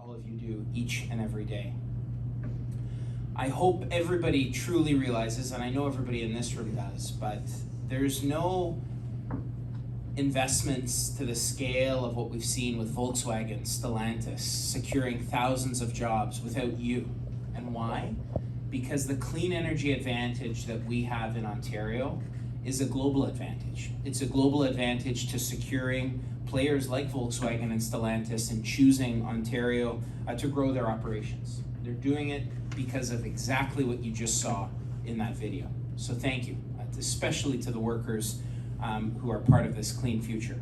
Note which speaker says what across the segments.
Speaker 1: all of you do each and every day. I hope everybody truly realizes, and I know everybody in this room does, but there's no investments to the scale of what we've seen with Volkswagen, Stellantis, securing thousands of jobs without you. And why? Because the clean energy advantage that we have in Ontario is a global advantage. It's a global advantage to securing players like Volkswagen and Stellantis and choosing Ontario to grow their operations. They're doing it because of exactly what you just saw in that video. So thank you, especially to the workers who are part of this clean future.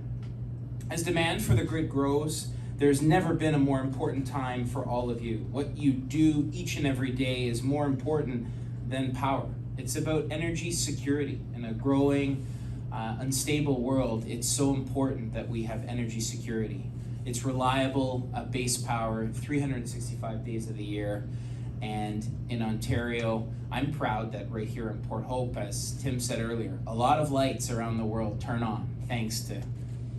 Speaker 1: As demand for the grid grows, there's never been a more important time for all of you. What you do each and every day is more important than power. It's about energy security. In a growing, unstable world, it's so important that we have energy security. It's reliable base power 365 days of the year. And in Ontario, I'm proud that right here in Port Hope, as Tim said earlier, a lot of lights around the world turn on thanks to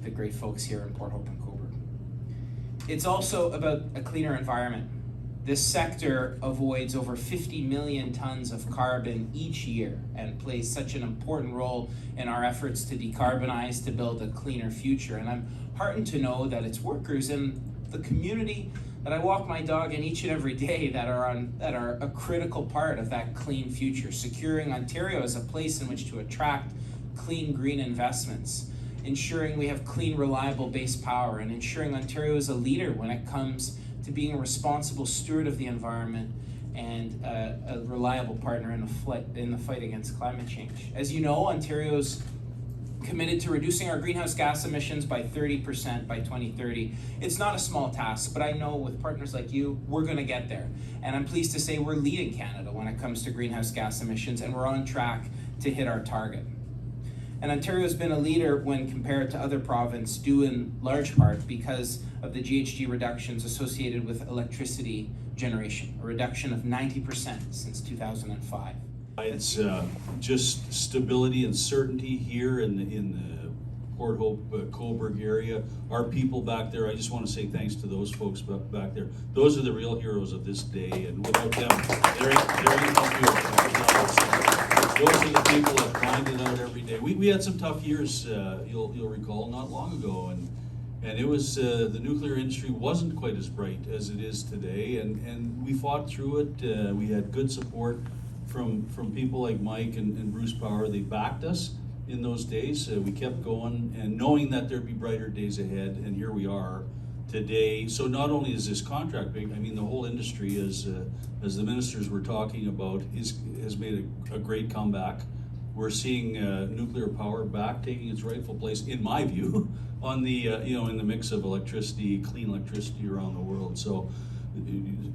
Speaker 1: the great folks here in Port Hope and Cobourg. It's also about a cleaner environment. This sector avoids over 50 million tons of carbon each year and plays such an important role in our efforts to decarbonize, to build a cleaner future. And I'm heartened to know that it's workers in the community that I walk my dog in each and every day that are a critical part of that clean future, securing Ontario as a place in which to attract clean green investments, ensuring we have clean, reliable base power, and ensuring Ontario is a leader when it comes to being a responsible steward of the environment and a reliable partner in the fight against climate change. As you know, Ontario's committed to reducing our greenhouse gas emissions by 30% by 2030. It's not a small task, but I know with partners like you, we're going to get there. And I'm pleased to say we're leading Canada when it comes to greenhouse gas emissions, and we're on track to hit our target. And Ontario's been a leader when compared to other provinces, due in large part because of the GHG reductions associated with electricity generation, a reduction of 90% since 2005.
Speaker 2: It's just stability and certainty here in the Port Hope, Cobourg area. Our people back there, I just want to say thanks to those folks back there. Those are the real heroes of this day, and without them, there ain't no future. Those are the people that grind it out every day. We had some tough years, you'll recall, not long ago, and it was the nuclear industry wasn't quite as bright as it is today, and we fought through it. We had good support from people like Mike and Bruce Power. They backed us in those days. We kept going and knowing that there'd be brighter days ahead, and here we are today. So not only is this contract big, I mean the whole industry, as the ministers were talking about, has made a great comeback. We're seeing nuclear power back taking its rightful place, in my view, on the in the mix of electricity, clean electricity around the world. So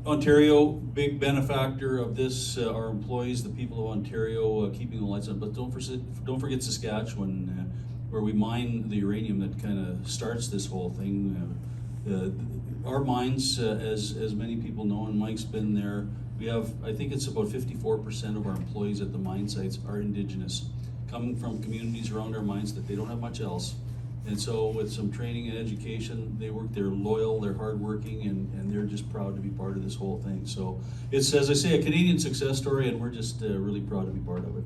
Speaker 2: Ontario, big benefactor of this, our employees, the people of Ontario, keeping the lights on. But don't forget Saskatchewan, where we mine the uranium that kind of starts this whole thing. Our mines, as many people know, and Mike's been there, we have, I think it's about 54% of our employees at the mine sites are Indigenous, coming from communities around our mines that they don't have much else. And so with some training and education, they're loyal, they're hardworking, and they're just proud to be part of this whole thing. So it's, as I say, a Canadian success story, and we're just really proud to be part of it.